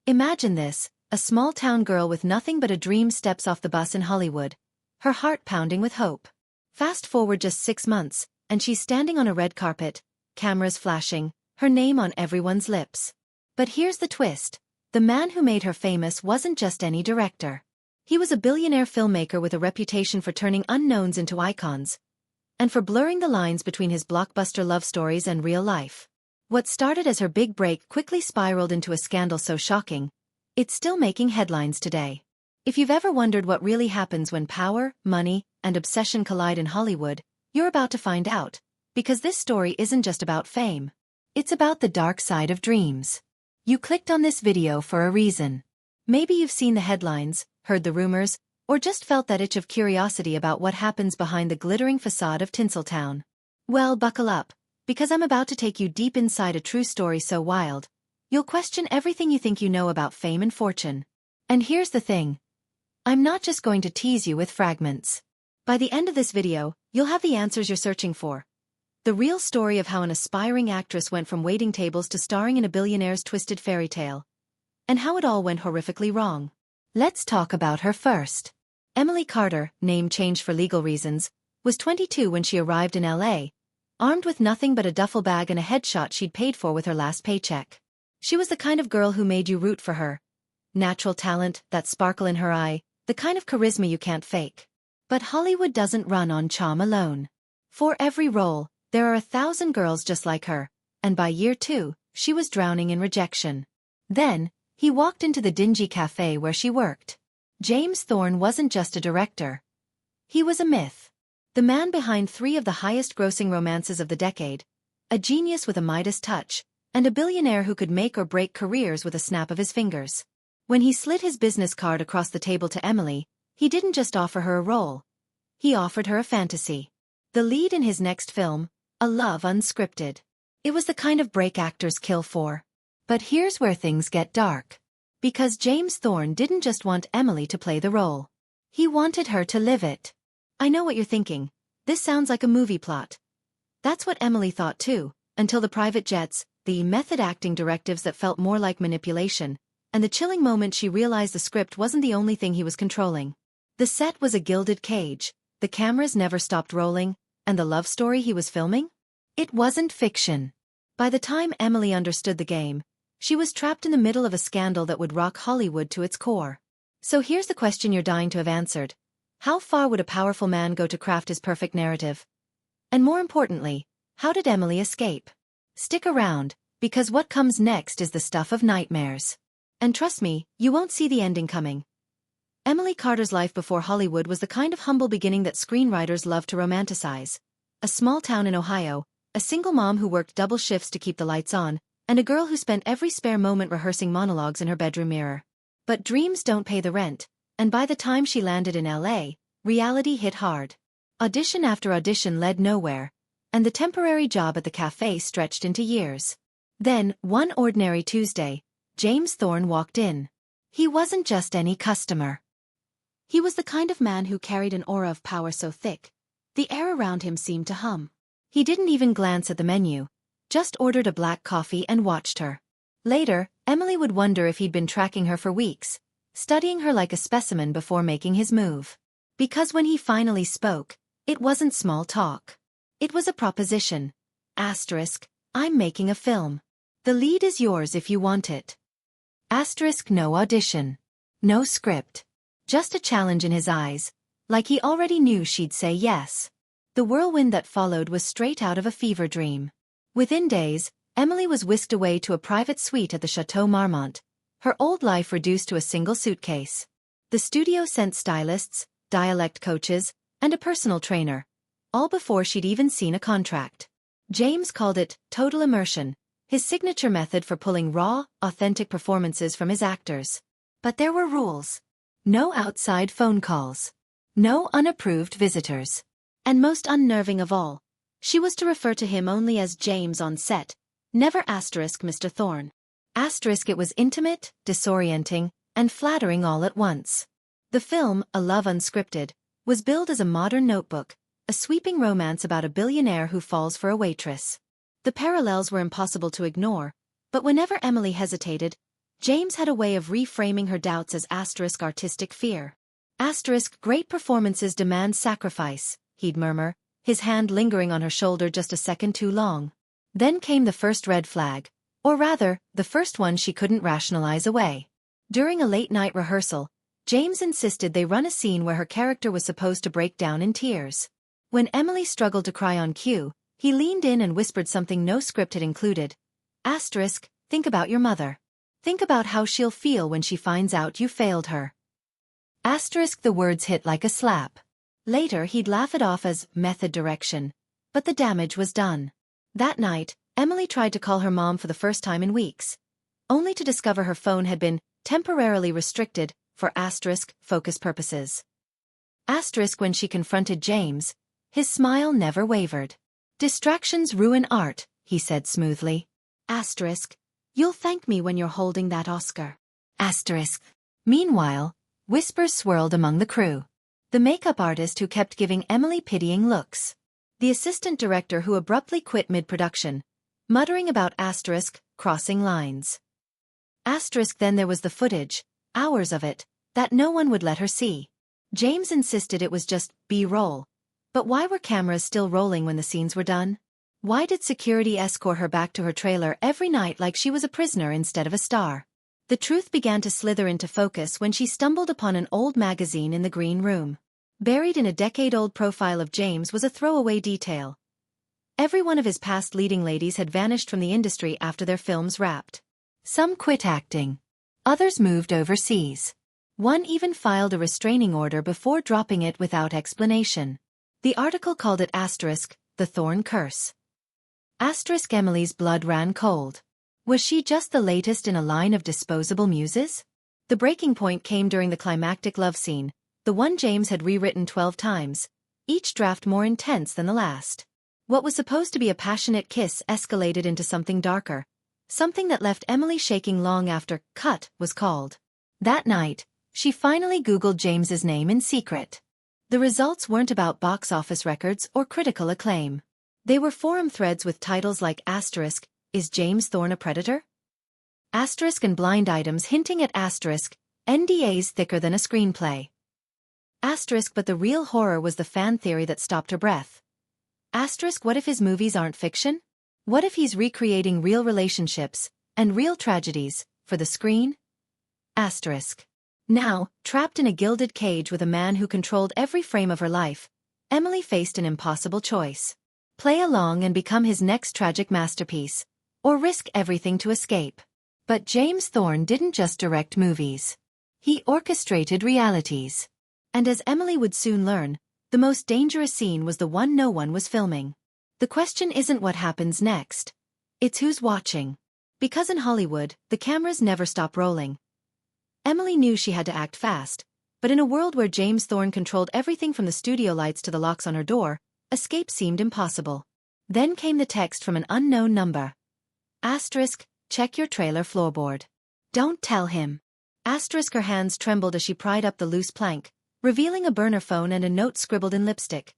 Imagine this, a small-town girl with nothing but a dream steps off the bus in Hollywood, her heart pounding with hope. Fast forward just 6 months, and she's standing on a red carpet, cameras flashing, her name on everyone's lips. But here's the twist. The man who made her famous wasn't just any director. He was a billionaire filmmaker with a reputation for turning unknowns into icons, and for blurring the lines between his blockbuster love stories and real life. What started as her big break quickly spiraled into a scandal so shocking, it's still making headlines today. If you've ever wondered what really happens when power, money, and obsession collide in Hollywood, you're about to find out, because this story isn't just about fame. It's about the dark side of dreams. You clicked on this video for a reason. Maybe you've seen the headlines, heard the rumors, or just felt that itch of curiosity about what happens behind the glittering facade of Tinseltown. Well, buckle up, because I'm about to take you deep inside a true story so wild, you'll question everything you think you know about fame and fortune. And here's the thing. I'm not just going to tease you with fragments. By the end of this video, you'll have the answers you're searching for. The real story of how an aspiring actress went from waiting tables to starring in a billionaire's twisted fairy tale. And how it all went horrifically wrong. Let's talk about her first. Emily Carter, name changed for legal reasons, was 22 when she arrived in LA, armed with nothing but a duffel bag and a headshot she'd paid for with her last paycheck. She was the kind of girl who made you root for her. Natural talent, that sparkle in her eye, the kind of charisma you can't fake. But Hollywood doesn't run on charm alone. For every role, there are 1,000 girls just like her, and by year 2, she was drowning in rejection. Then, he walked into the dingy cafe where she worked. James Thorne wasn't just a director. He was a myth. The man behind 3 of the highest-grossing romances of the decade, a genius with a Midas touch, and a billionaire who could make or break careers with a snap of his fingers. When he slid his business card across the table to Emily, he didn't just offer her a role. He offered her a fantasy. The lead in his next film, a love unscripted. It was the kind of break actors kill for. But here's where things get dark. Because James Thorne didn't just want Emily to play the role. He wanted her to live it. I know what you're thinking. This sounds like a movie plot. That's what Emily thought too, until the private jets, the method acting directives that felt more like manipulation, and the chilling moment she realized the script wasn't the only thing he was controlling. The set was a gilded cage, the cameras never stopped rolling, and the love story he was filming? It wasn't fiction. By the time Emily understood the game, she was trapped in the middle of a scandal that would rock Hollywood to its core. So here's the question you're dying to have answered. How far would a powerful man go to craft his perfect narrative? And more importantly, how did Emily escape? Stick around, because what comes next is the stuff of nightmares. And trust me, you won't see the ending coming. Emily Carter's life before Hollywood was the kind of humble beginning that screenwriters love to romanticize. A small town in Ohio, a single mom who worked double shifts to keep the lights on, and a girl who spent every spare moment rehearsing monologues in her bedroom mirror. But dreams don't pay the rent, and by the time she landed in LA, reality hit hard. Audition after audition led nowhere, and the temporary job at the cafe stretched into years. Then, one ordinary Tuesday, James Thorne walked in. He wasn't just any customer. He was the kind of man who carried an aura of power so thick, the air around him seemed to hum. He didn't even glance at the menu, just ordered a black coffee and watched her. Later, Emily would wonder if he'd been tracking her for weeks, studying her like a specimen before making his move. Because when he finally spoke, it wasn't small talk. It was a proposition. Asterisk, I'm making a film. The lead is yours if you want it. Asterisk, no audition. No script. Just a challenge in his eyes, like he already knew she'd say yes. The whirlwind that followed was straight out of a fever dream. Within days, Emily was whisked away to a private suite at the Chateau Marmont, her old life reduced to a single suitcase. The studio sent stylists, dialect coaches, and a personal trainer, all before she'd even seen a contract. James called it total immersion, his signature method for pulling raw, authentic performances from his actors. But there were rules. No outside phone calls. No unapproved visitors. And most unnerving of all, she was to refer to him only as James on set, never asterisk Mr. Thorne. Asterisk, it was intimate, disorienting, and flattering all at once. The film, A Love Unscripted, was billed as a modern notebook, a sweeping romance about a billionaire who falls for a waitress. The parallels were impossible to ignore, but whenever Emily hesitated, James had a way of reframing her doubts as artistic fear. Great performances demand sacrifice, he'd murmur, his hand lingering on her shoulder just a second too long. Then came the first red flag, or rather, the first one she couldn't rationalize away. During a late-night rehearsal, James insisted they run a scene where her character was supposed to break down in tears. When Emily struggled to cry on cue, he leaned in and whispered something no script had included. Think about your mother. Think about how she'll feel when she finds out you failed her. The words hit like a slap. Later he'd laugh it off as method direction. But the damage was done. That night, Emily tried to call her mom for the first time in weeks, only to discover her phone had been temporarily restricted for focus purposes. When she confronted James, his smile never wavered. Distractions ruin art, he said smoothly. You'll thank me when you're holding that Oscar. Meanwhile, whispers swirled among the crew. The makeup artist who kept giving Emily pitying looks. The assistant director who abruptly quit mid-production, muttering about crossing lines. Then there was the footage, hours of it, that no one would let her see. James insisted it was just B-roll. But why were cameras still rolling when the scenes were done? Why did security escort her back to her trailer every night like she was a prisoner instead of a star? The truth began to slither into focus when she stumbled upon an old magazine in the green room. Buried in a decade-old profile of James was a throwaway detail. Every one of his past leading ladies had vanished from the industry after their films wrapped. Some quit acting. Others moved overseas. One even filed a restraining order before dropping it without explanation. The article called it the Thorn Curse. Emily's blood ran cold. Was she just the latest in a line of disposable muses? The breaking point came during the climactic love scene, the one James had rewritten 12 times, each draft more intense than the last. What was supposed to be a passionate kiss escalated into something darker, something that left Emily shaking long after cut was called. That night, she finally Googled James's name in secret. The results weren't about box office records or critical acclaim. They were forum threads with titles like Is James Thorne a predator? And blind items hinting at NDAs thicker than a screenplay. But the real horror was the fan theory that stopped her breath. What if his movies aren't fiction? What if he's recreating real relationships and real tragedies for the screen? Now, trapped in a gilded cage with a man who controlled every frame of her life, Emily faced an impossible choice. Play along and become his next tragic masterpiece, or risk everything to escape. But James Thorne didn't just direct movies. He orchestrated realities. And as Emily would soon learn, the most dangerous scene was the one no one was filming. The question isn't what happens next. It's who's watching. Because in Hollywood, the cameras never stop rolling. Emily knew she had to act fast, but in a world where James Thorne controlled everything from the studio lights to the locks on her door, escape seemed impossible. Then came the text from an unknown number. Check your trailer floorboard. Don't tell him. Her hands trembled as she pried up the loose plank, revealing a burner phone and a note scribbled in lipstick.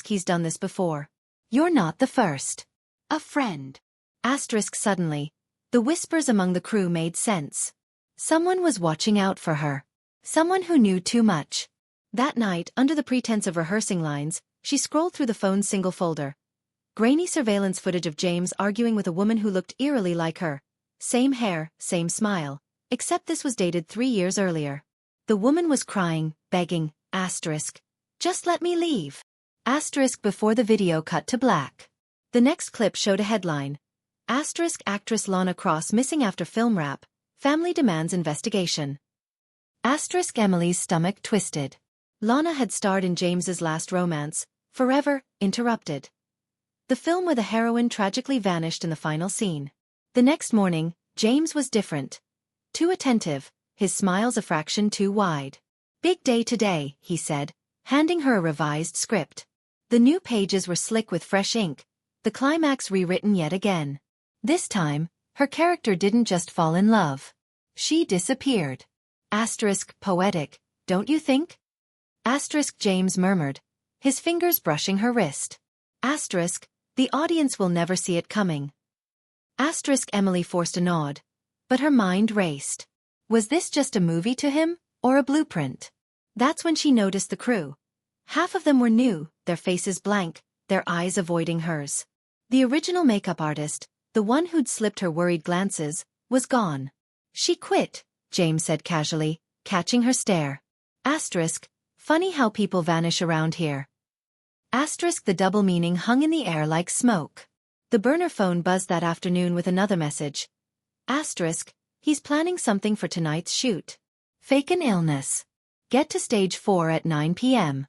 He's done this before. You're not the first. A friend. Suddenly, the whispers among the crew made sense. Someone was watching out for her. Someone who knew too much. That night, under the pretense of rehearsing lines, she scrolled through the phone's single folder. Grainy surveillance footage of James arguing with a woman who looked eerily like her. Same hair, same smile. Except this was dated 3 years earlier. The woman was crying, begging, just let me leave. Before the video cut to black. The next clip showed a headline. Actress Lana Cross missing after film wrap. Family demands investigation. Emily's stomach twisted. Lana had starred in James's last romance, Forever, Interrupted. The film where the heroine tragically vanished in the final scene. The next morning, James was different. Too attentive, his smiles a fraction too wide. Big day today, he said, handing her a revised script. The new pages were slick with fresh ink, the climax rewritten yet again. This time, her character didn't just fall in love. She disappeared. Poetic, don't you think? James murmured, his fingers brushing her wrist. The audience will never see it coming. Emily forced a nod. But her mind raced. Was this just a movie to him, or a blueprint? That's when she noticed the crew. Half of them were new, their faces blank, their eyes avoiding hers. The original makeup artist, the one who'd slipped her worried glances, was gone. She quit, James said casually, catching her stare. Asterisk, funny how people vanish around here. Asterisk, the double meaning hung in the air like smoke. The burner phone buzzed that afternoon with another message. Asterisk, he's planning something for tonight's shoot. Fake an illness. Get to stage 4 at 9 p.m.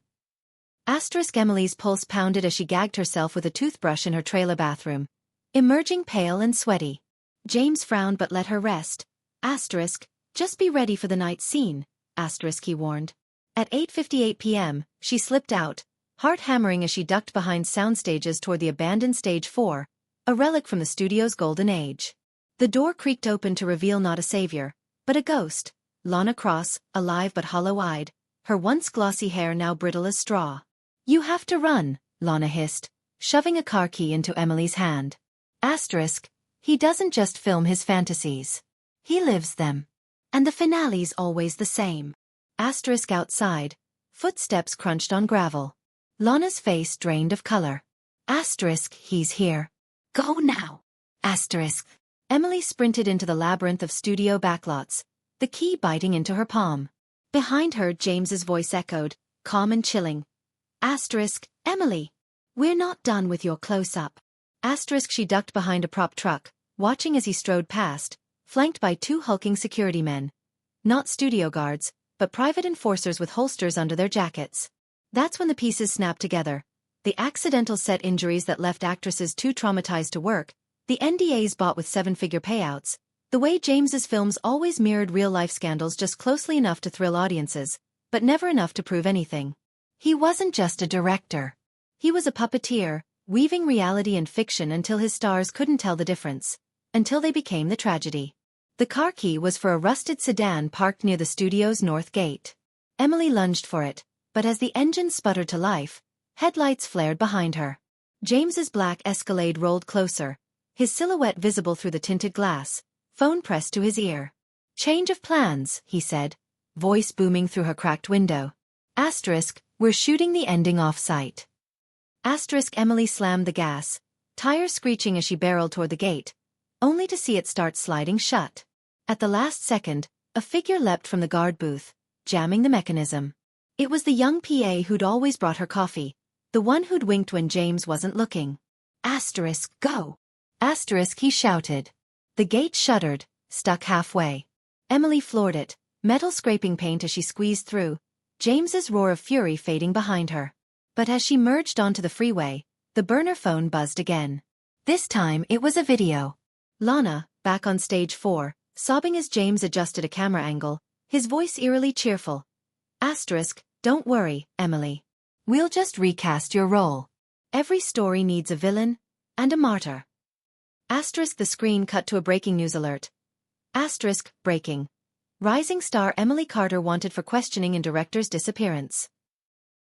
Asterisk, Emily's pulse pounded as she gagged herself with a toothbrush in her trailer bathroom, emerging pale and sweaty. James frowned but let her rest. Asterisk, just be ready for the night scene, asterisk, he warned. At 8:58 p.m., she slipped out, heart hammering as she ducked behind sound stages toward the abandoned stage 4, a relic from the studio's golden age. The door creaked open to reveal not a savior, but a ghost, Lana Cross, alive but hollow-eyed, her once glossy hair now brittle as straw. You have to run, Lana hissed, shoving a car key into Emily's hand. Asterisk, he doesn't just film his fantasies. He lives them. And the finale's always the same. Asterisk, outside, footsteps crunched on gravel. Lana's face drained of color. Asterisk, he's here. Go now. Asterisk. Emily sprinted into the labyrinth of studio backlots, the key biting into her palm. Behind her, James's voice echoed, calm and chilling. Asterisk, Emily. We're not done with your close-up. Asterisk, she ducked behind a prop truck, watching as he strode past, flanked by 2 hulking security men. Not studio guards, but private enforcers with holsters under their jackets. That's when the pieces snapped together. The accidental set injuries that left actresses too traumatized to work, the NDAs bought with 7-figure payouts, the way James's films always mirrored real-life scandals just closely enough to thrill audiences, but never enough to prove anything. He wasn't just a director. He was a puppeteer, weaving reality and fiction until his stars couldn't tell the difference, until they became the tragedy. The car key was for a rusted sedan parked near the studio's north gate. Emily lunged for it, but as the engine sputtered to life, headlights flared behind her. James's black Escalade rolled closer, his silhouette visible through the tinted glass, phone pressed to his ear. Change of plans, he said, voice booming through her cracked window. Asterisk, we're shooting the ending off-site. Asterisk, Emily slammed the gas, tires screeching as she barreled toward the gate, only to see it start sliding shut. At the last second, a figure leapt from the guard booth, jamming the mechanism. It was the young PA who'd always brought her coffee, the one who'd winked when James wasn't looking. Asterisk, go! Asterisk, he shouted. The gate shuddered, stuck halfway. Emily floored it, metal scraping paint as she squeezed through, James's roar of fury fading behind her. But as she merged onto the freeway, the burner phone buzzed again. This time it was a video. Lana, back on stage 4, sobbing as James adjusted a camera angle, his voice eerily cheerful. Asterisk, don't worry, Emily. We'll just recast your role. Every story needs a villain and a martyr. Asterisk, the screen cut to a breaking news alert. Asterisk, breaking. Rising star Emily Carter wanted for questioning in director's disappearance.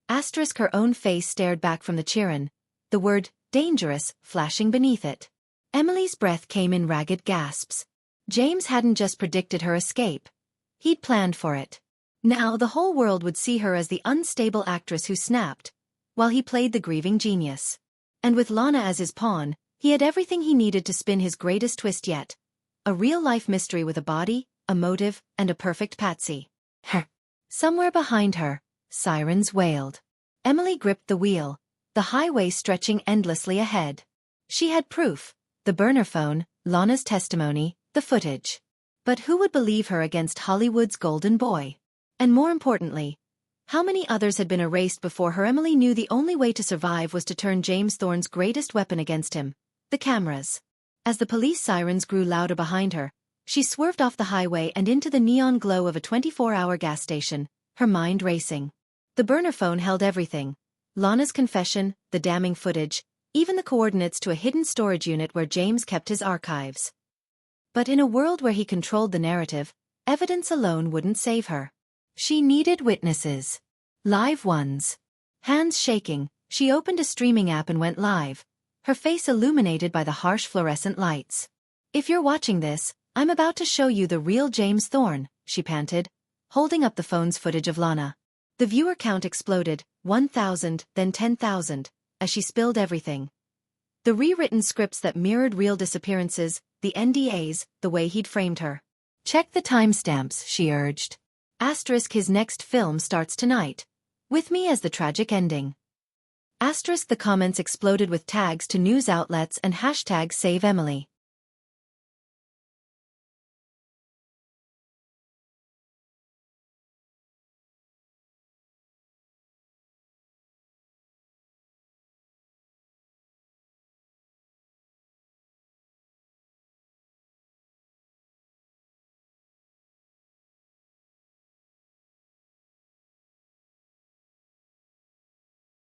Asterisk, her own face stared back from the cheerin', the word, dangerous, flashing beneath it. Emily's breath came in ragged gasps. James hadn't just predicted her escape. He'd planned for it. Now the whole world would see her as the unstable actress who snapped, while he played the grieving genius. And with Lana as his pawn, he had everything he needed to spin his greatest twist yet. A real-life mystery with a body, a motive, and a perfect patsy. Somewhere behind her, sirens wailed. Emily gripped the wheel, the highway stretching endlessly ahead. She had proof, the burner phone, Lana's testimony, the footage. But who would believe her against Hollywood's golden boy? And more importantly, how many others had been erased before her? Emily knew the only way to survive was to turn James Thorne's greatest weapon against him, the cameras. As the police sirens grew louder behind her, she swerved off the highway and into the neon glow of a 24-hour gas station, her mind racing. The burner phone held everything. Lana's confession, the damning footage, even the coordinates to a hidden storage unit where James kept his archives. But in a world where he controlled the narrative, evidence alone wouldn't save her. She needed witnesses. Live ones. Hands shaking, she opened a streaming app and went live, her face illuminated by the harsh fluorescent lights. If you're watching this, I'm about to show you the real James Thorne, she panted, holding up the phone's footage of Lana. The viewer count exploded, 1,000, then 10,000, as she spilled everything. The rewritten scripts that mirrored real disappearances, the NDAs, the way he'd framed her. Check the timestamps, she urged. Asterisk his next film starts tonight. With me as the tragic ending. Asterisk the comments exploded with tags to news outlets and hashtag Save Emily.